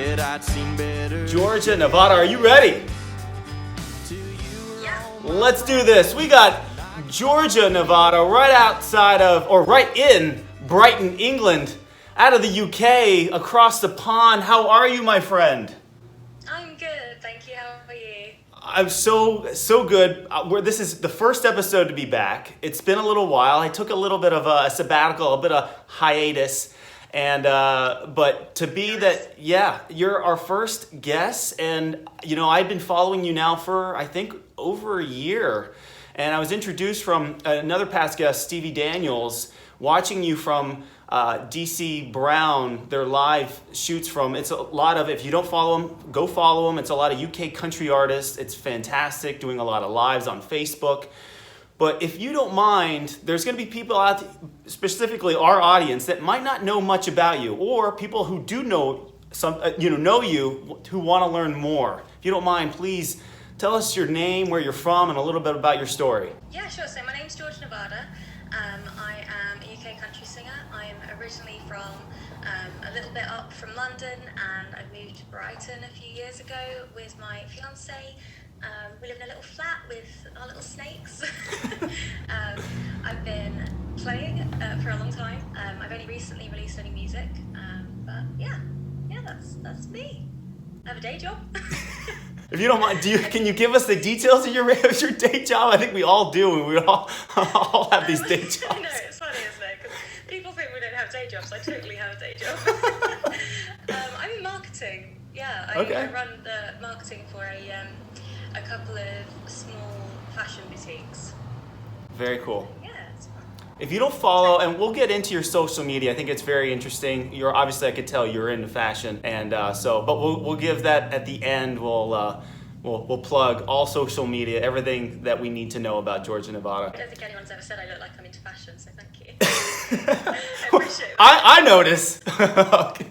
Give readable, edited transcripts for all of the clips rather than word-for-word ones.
said I'd seen better. Georgia, Nevada, are you ready? Yeah. Let's do this. We got Georgia, Nevada, right outside of, or right in Brighton, England, out of the UK, across the pond. How are you, my friend? I'm good, thank you. How are you? I'm so good. This is the first episode to be back. It's been a little while. I took a little bit of a sabbatical, a bit of hiatus. And but to be that, yeah, you're our first guest, and you know I've been following you now for I think over a year, and I was introduced from another past guest, Stevie Daniels, watching you from DC Brown, their live shoots from. It's a lot of, if you don't follow them, go follow them. It's a lot of UK country artists. It's fantastic, doing a lot of lives on Facebook. But if you don't mind, there's going to be people out, specifically our audience, that might not know much about you, or people who do know know you, who want to learn more. If you don't mind, please tell us your name, where you're from, and a little bit about your story. Yeah, sure. So my name's Georgia, Nevada. I am a UK country singer. I'm originally from a little bit up from London, and I moved to Brighton a few years ago with my fiance. We live in a little flat with our little snakes. I've been playing for a long time. I've only recently released any music, but yeah, that's me. I have a day job. If you don't mind, can you give us the details of your day job? I think we all do, and we all have these day jobs. I know, it's funny, isn't it? Because people think we don't have day jobs. I totally have a day job. I'm in marketing. Yeah, I run the marketing for a couple of small fashion boutiques. Very cool. Yeah, it's fun. If you don't follow, and we'll get into your social media, I think it's very interesting. You're obviously, I could tell you're into fashion, and but we'll give that at the end. We'll plug all social media, everything that we need to know about Georgia, Nevada. I don't think anyone's ever said I look like I'm into fashion, so thank you. I appreciate it. I notice. Okay.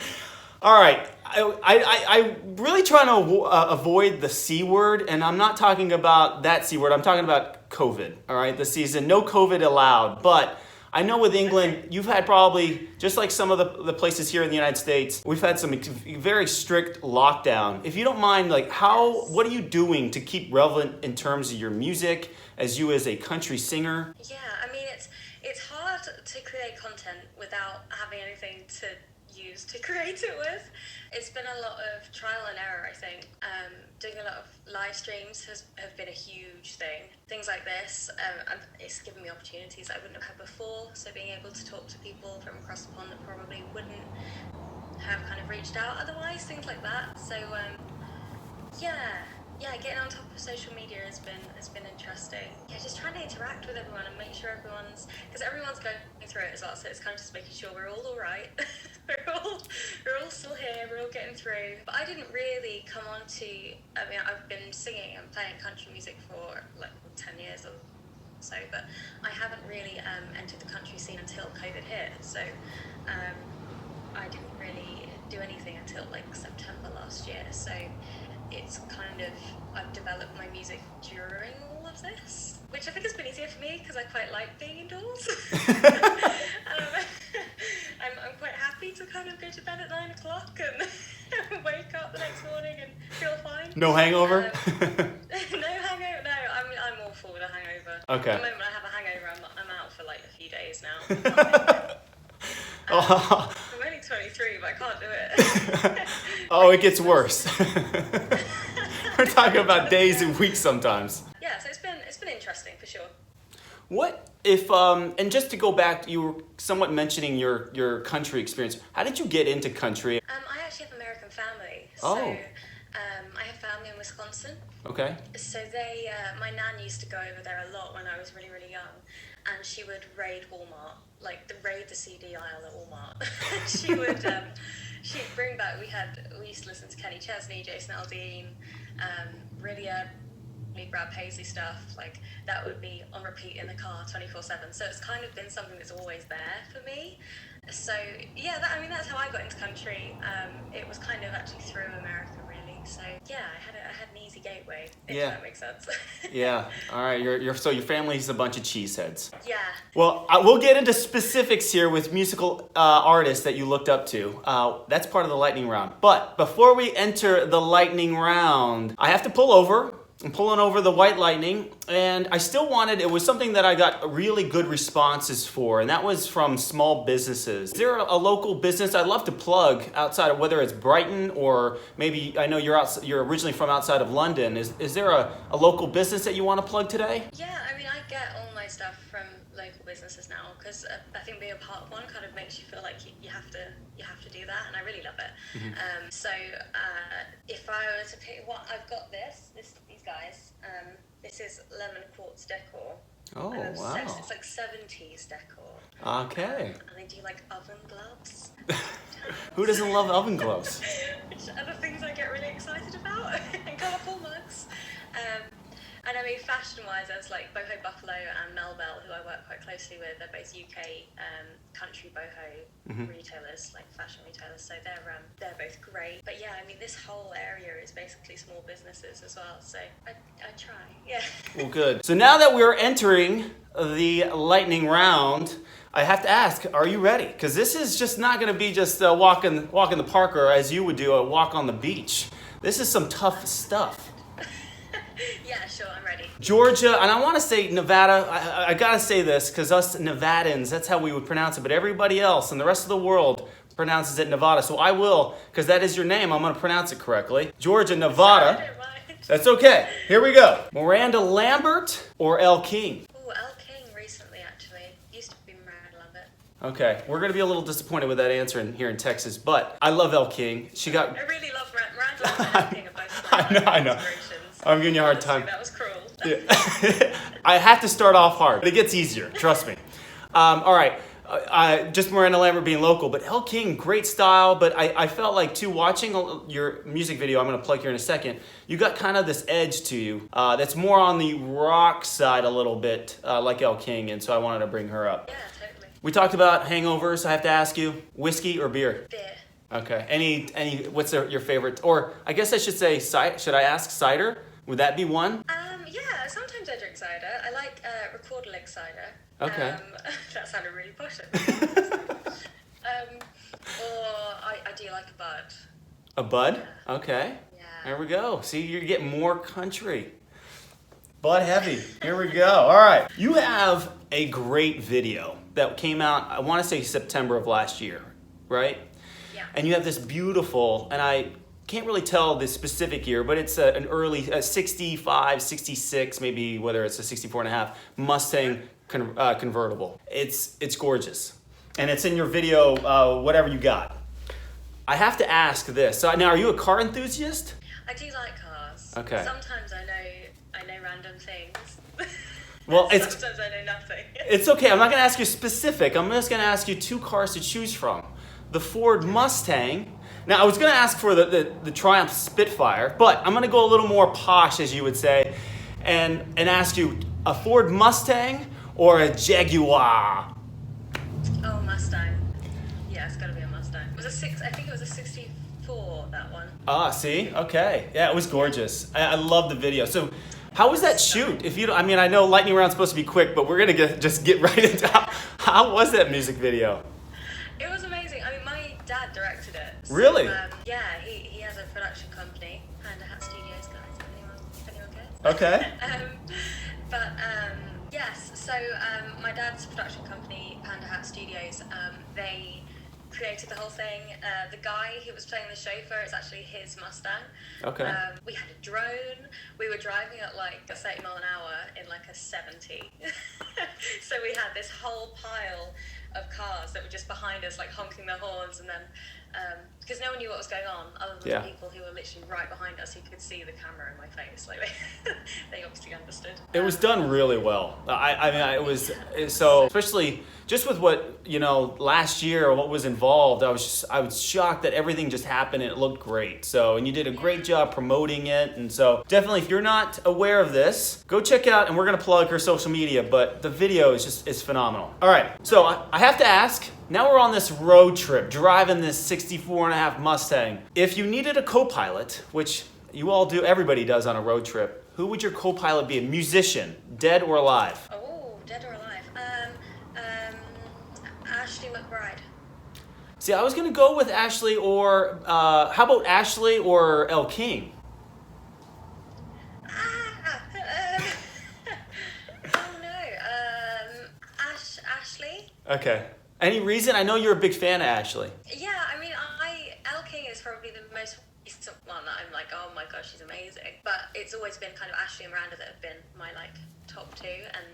All right. I'm really trying to avoid the C word, and I'm not talking about that C word. I'm talking about COVID, all right, this season. No COVID allowed. But I know with England, you've had probably, just like some of the places here in the United States, we've had some very strict lockdown. If you don't mind, what are you doing to keep relevant in terms of your music, as a country singer? Yeah, I mean, it's hard to create content without having anything to use to create it with. It's been a lot of trial and error, I think. Doing a lot of live streams have been a huge thing. Things like this, it's given me opportunities I wouldn't have had before. So being able to talk to people from across the pond that probably wouldn't have kind of reached out otherwise, things like that. So getting on top of social media has been interesting. Yeah, just trying to interact with everyone and make sure everyone's going through it as well. So it's kind of just making sure we're all right. we're all still here. We're all getting through. But I didn't really come on to. I mean, I've been singing and playing country music for like 10 years or so, but I haven't really entered the country scene until COVID hit. So I didn't really do anything until like September last year. So it's kind of, I've developed my music during all of this, which I think has been easier for me because I quite like being indoors. I'm quite happy to kind of go to bed at 9 o'clock and wake up the next morning and feel fine. No hangover? No hangover, no, I'm awful with a hangover. Okay. The moment I have a hangover, I'm out for like a few days now. I'm only 23, but I can't do it. Oh, it gets worse. We're talking about days and weeks sometimes. Yeah, so it's been interesting for sure. What if and just to go back, you were somewhat mentioning your country experience. How did you get into country? I actually have American family. Oh. So I have family in Wisconsin. Okay. So my nan used to go over there a lot when I was really, really young, and she would raid Walmart, raid the CD aisle at Walmart. She'd bring back. We used to listen to Kenny Chesney, Jason Aldean, really Brad Paisley stuff. Like that would be on repeat in the car 24/7. So it's kind of been something that's always there for me. So yeah, that's how I got into country. It was kind of actually through America, really. So yeah, I had an easy gateway. if Yeah. that makes sense. Yeah. All right. So your family's a bunch of cheeseheads. Yeah. Well, we'll get into specifics here with musical artists that you looked up to. That's part of the lightning round. But before we enter the lightning round, I have to pull over. I'm pulling over the white lightning, and I still wanted, it was something that I got really good responses for, and that was from small businesses. Is there a local business I'd love to plug outside of, whether it's Brighton or maybe, I know you're originally from outside of London. Is there a local business that you want to plug today? Yeah, I mean, I get all my stuff from local businesses now because I think being a part of one kind of makes you feel like you have to do that, and I really love it. Mm-hmm. So if I were to pick what I've got, these guys. This is lemon quartz decor. Oh, wow. It's like 70s decor. Okay. And they do like oven gloves. Who doesn't love oven gloves? Which are the things I get really excited about. And colourful mugs. And I mean, fashion-wise, there's like Boho Buffalo and Melville, who I work quite closely with. They're both UK country boho retailers, like fashion retailers. So they're both great. But yeah, I mean, this whole area is basically small businesses as well. So I try, yeah. Well, good. So now that we're entering the lightning round, I have to ask, are you ready? Because this is just not going to be just walking the park, or as you would do, a walk on the beach. This is some tough stuff. Yeah, sure, I'm ready. Georgia, and I want to say Nevada, I got to say this because us Nevadans, that's how we would pronounce it, but everybody else and the rest of the world pronounces it Nevada. So I will, because that is your name, I'm going to pronounce it correctly. Georgia, Nevada. I don't mind. That's okay. Here we go. Miranda Lambert or Elle King? Oh, Elle King recently, actually. Used to be Miranda Lambert. Okay, we're going to be a little disappointed with that answer here in Texas, but I love Elle King. I really love Miranda Lambert and Elle King are both my inspirations. I'm giving you a hard time. That was cruel. Yeah. I have to start off hard, but it gets easier. Trust me. All right. Just Miranda Lambert being local, but Elle King, great style. But I felt like, too, watching your music video, I'm going to plug here in a second, you got kind of this edge to you that's more on the rock side a little bit, like Elle King, and so I wanted to bring her up. Yeah, totally. We talked about hangovers. I have to ask you, whiskey or beer? Beer. Okay. Any? What's your favorite? Or I guess I should say, should I ask cider? Would that be one? Yeah, sometimes I drink cider. I like record leg cider. Okay. That sounded really posh. Or I do like a bud. A bud? Yeah. Okay. Yeah. There we go. See, you're getting more country. Bud heavy. Here we go. All right. You have a great video that came out, I want to say September of last year, right? Yeah. And you have this beautiful, and I can't really tell the specific year, but it's an early 65, 66, maybe whether it's a 64 and a half Mustang convertible. It's gorgeous. And it's in your video, whatever you got. I have to ask this. So now, are you a car enthusiast? I do like cars. Okay. Sometimes I know random things. Well, sometimes I know nothing. It's okay. I'm not going to ask you specific. I'm just going to ask you two cars to choose from. The Ford Mustang. Now, I was going to ask for the Triumph Spitfire, but I'm going to go a little more posh, as you would say, and ask you a Ford Mustang or a Jaguar? Oh, Mustang. Yeah, it's got to be a Mustang. I think it was a 64, that one. Ah, see? Okay. Yeah, it was gorgeous. I love the video. So, how was that shoot? If you don't, I mean, I know lightning round's supposed to be quick, but we're going to just get right into how was that music video? It was amazing. I mean, my dad directed it. So, Really? Yeah, he has a production company, Panda Hat Studios, guys, if anyone cares. Okay. Yes, so my dad's production company, Panda Hat Studios, they created the whole thing. The guy who was playing the chauffeur is actually his Mustang. Okay. We had a drone. We were driving at like a 30 mile an hour in like a 70. So we had this whole pile of cars that were just behind us, like honking their horns, and then because no one knew what was going on other than the people who were literally right behind us who could see the camera in my face. Like they obviously understood. It was done really well. I mean, it was so, especially just with what, you know, last year or what was involved. I was shocked that everything just happened and it looked great. So, and you did a great job promoting it. And so definitely, if you're not aware of this, go check out, and we're going to plug her social media, but the video is phenomenal. All right. So I have to ask, now we're on this road trip, driving this 64 and a half Mustang. If you needed a co-pilot, which you all do, everybody does on a road trip, who would your co-pilot be? A musician, dead or alive? Oh, dead or alive? Ashley McBride. See, I was going to go with Ashley or, how about Ashley or Elle King? Oh no, Ashley. Okay. Any reason? I know you're a big fan of Ashley. Yeah, I mean, Elle King is probably the most recent one that I'm like, oh my gosh, she's amazing. But it's always been kind of Ashley and Miranda that have been my like top two, and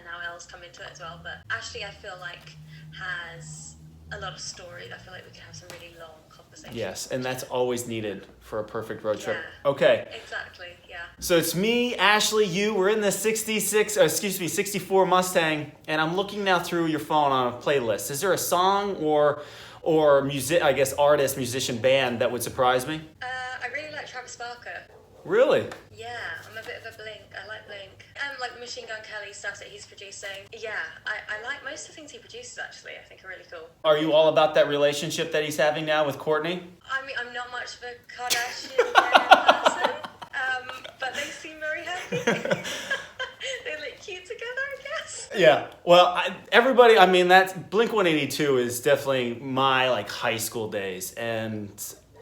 now Elle's come into it as well. But Ashley, I feel like, has a lot of story. I feel like we can have some really long conversations. Yes, and that's always needed for a perfect road trip. Yeah. Okay. Exactly, yeah. So it's me, Ashley, you. We're in the 64 Mustang, and I'm looking now through your phone on a playlist. Is there a song or music, I guess, artist, musician, band that would surprise me? I really like Travis Barker. Really? Yeah, I'm a bit of a Blink. I like Blink. Like Machine Gun Kelly stuff that he's producing. Yeah, I like most of the things he produces, actually. I think are really cool. Are you all about that relationship that he's having now with Courtney? I mean, I'm not much of a Kardashian person, but they seem very happy. They look cute together, I guess. Yeah. Well, everybody, I mean, that's Blink-182 is definitely my like high school days, and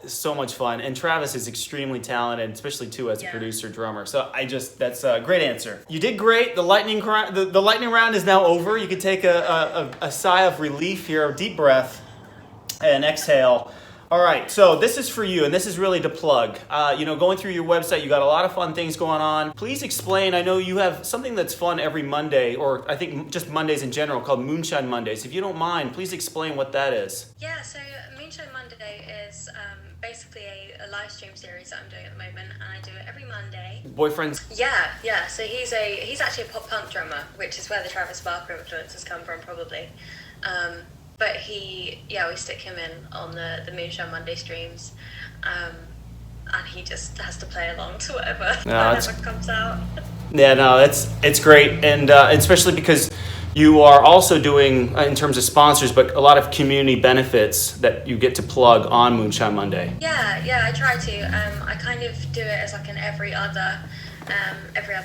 so much fun. And Travis is extremely talented, especially too as a producer drummer. So that's a great answer. You did great. The lightning round is now over. You can take a sigh of relief here, a deep breath, and exhale. All right, so this is for you, and this is really to plug. Going through your website, you got a lot of fun things going on. Please explain. I know you have something that's fun every Monday, or I think just Mondays in general, called Moonshine Mondays. If you don't mind, please explain what that is. Yeah, so Moonshine Monday is basically a live stream series that I'm doing at the moment, and I do it every Monday. Boyfriends? Yeah. So he's actually a pop punk drummer, which is where the Travis Barker influence has come from, probably. But we stick him in on the Moonshine Monday streams, and he just has to play along to whatever comes out. Yeah, no, it's great, and especially because you are also doing, in terms of sponsors, but a lot of community benefits that you get to plug on Moonshine Monday. Yeah, I try to. I kind of do it as like an every other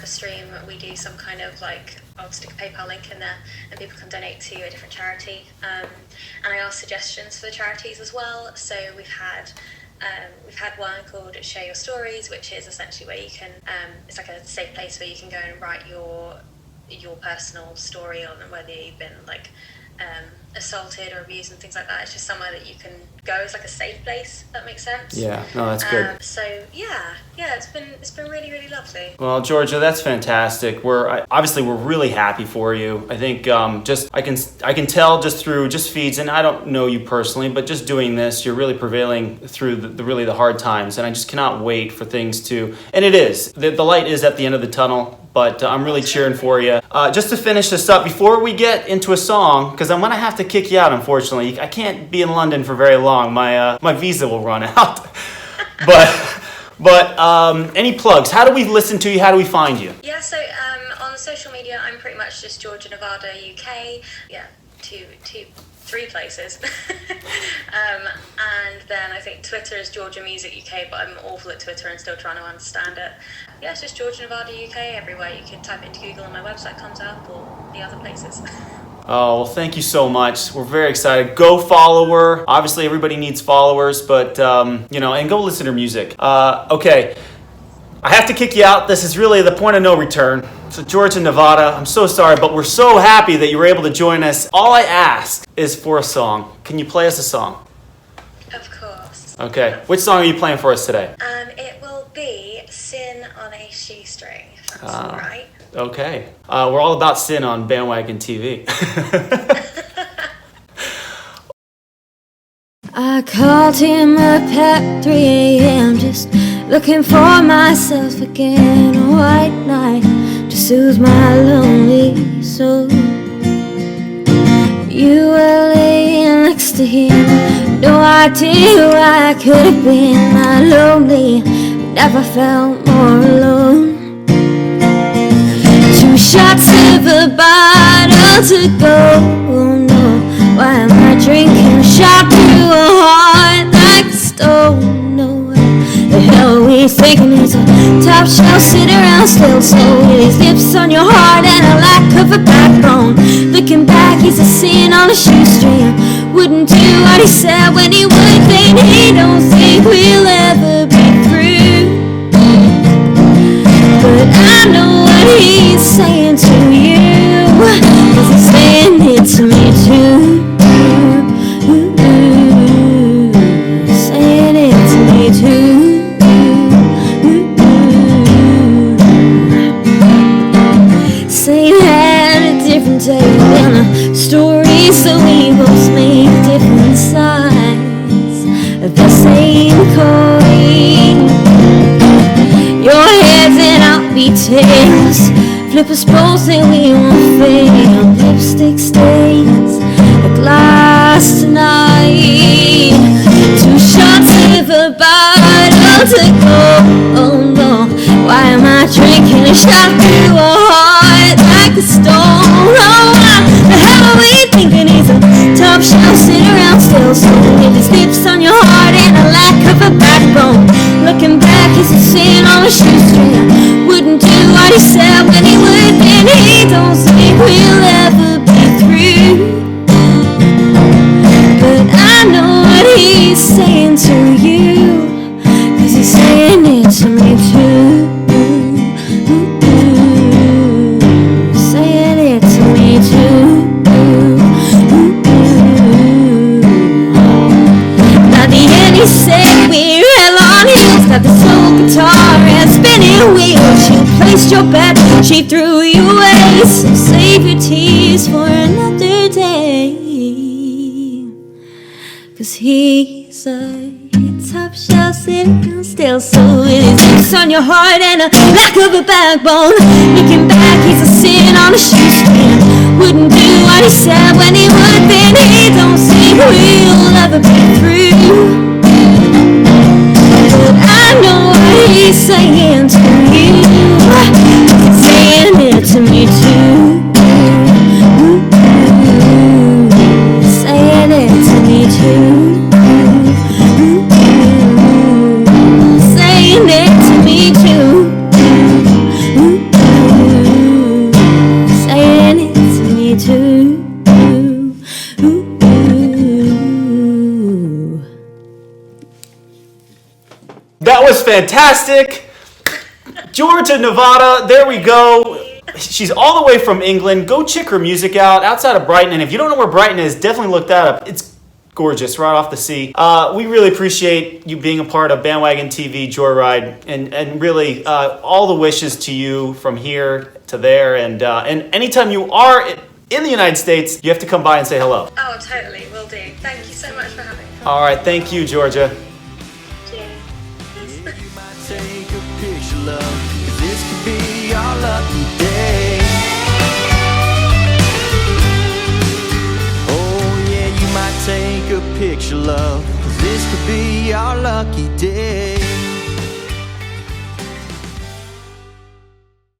stream. We do some kind of like, I'll stick a PayPal link in there, and people can donate to a different charity. And I ask suggestions for the charities as well. So we've had one called Share Your Stories, which is essentially where you can, it's like a safe place where you can go and write your personal story on whether you've been like assaulted or abused and things like that. It's just somewhere that you can go. It's like a safe place, if that makes sense. Yeah, no, that's good. So it's been really, really lovely. Well, Georgia, that's fantastic. We're really happy for you. I think I can tell just through feeds, and I don't know you personally, but just doing this, you're really prevailing through the hard times, and I just cannot wait for things to. And it is the light is at the end of the tunnel. But I'm really cheering for you. Just to finish this up, before we get into a song, because I'm going to have to kick you out, unfortunately. I can't be in London for very long. My visa will run out. But any plugs? How do we listen to you? How do we find you? Yeah, so on social media, I'm pretty much just Georgia Nevada UK. Yeah, three places. And then I think Twitter is Georgia Music UK, but I'm awful at Twitter and still trying to understand it. Yeah, it's just Georgia Nevada UK everywhere. You can type into Google and my website comes up, or the other places. Oh, well, thank you so much. We're very excited. Go follow her. Obviously, everybody needs followers, but, and go listen to her music. Okay, I have to kick you out. This is really the point of no return. So, Georgia, Nevada, I'm so sorry, but we're so happy that you were able to join us. All I ask is for a song. Can you play us a song? Of course. Okay. Which song are you playing for us today? It will be Sin on a Shoestring, if that's all right. Okay. We're all about sin on Bandwagon TV. I called him up at 3 a.m. just looking for myself again. A white night to soothe my lonely soul. You were laying next to him. No idea where I could have been. I lonely, never felt more alone. 2 shots of a bottle to go. Oh no, why am I drinking? Shot to a heart like a stone. No, where the hell are we thinking he's a top shelf, sit around still slow with his lips on your heart and a lack of a backbone. Looking back, he's a sin on a shoestring. Wouldn't do what he said when he would, then he don't think we'll ever be through. But I know what he's saying to you, 'cause he's saying it to me too. Saying it to me too. Same had a different take than a story, so we both make different sides of the same coin. Your heads and I'll be tails. Flip us both and we won't fail. Lipstick stains a glass tonight. 2 shots of a bottle to go. Oh no, why am I drinking a shot through a heart like a stone? Oh, why the hell are we thinking he's a top shelf, sit around still so with his lips on your heart and a lack of a backbone. Looking back, he's a sin on a shoestring. Wouldn't do what he said when he would, then he don't think we'll ever be through. But I know what he's saying to you, 'cause he's saying it to me too. Saying it to me too. By the end he said we're hell on heels. Got the soul guitar and spinning wheels. You placed your bet, she threw you away. So save your tears for another day, 'cause he's a top shelf sitting still, so with his lips on your heart and a lack of a backbone. Looking back, he's a sin on a shoestring. Wouldn't do what he said when he would, then he don't think we'll ever be through. But I know what he's saying to you, he's saying it to me too. Saying it to me too. Saying it to me too. Saying it to me too. That was fantastic. Georgia, Nevada, there we go. She's all the way from England. Go check her music out outside of Brighton. And if you don't know where Brighton is, definitely look that up. It's gorgeous, right off the sea. We really appreciate you being a part of Bandwagon TV Joyride, and really all the wishes to you from here to there. And anytime you are in the United States, you have to come by and say hello. Oh, totally, will do. Thank you so much for having me. All right, thank you, Georgia. Cheers. You might take a picture, love, 'cause this could be our lucky day. Oh yeah, you might take a picture, love, 'cause this could be our lucky day.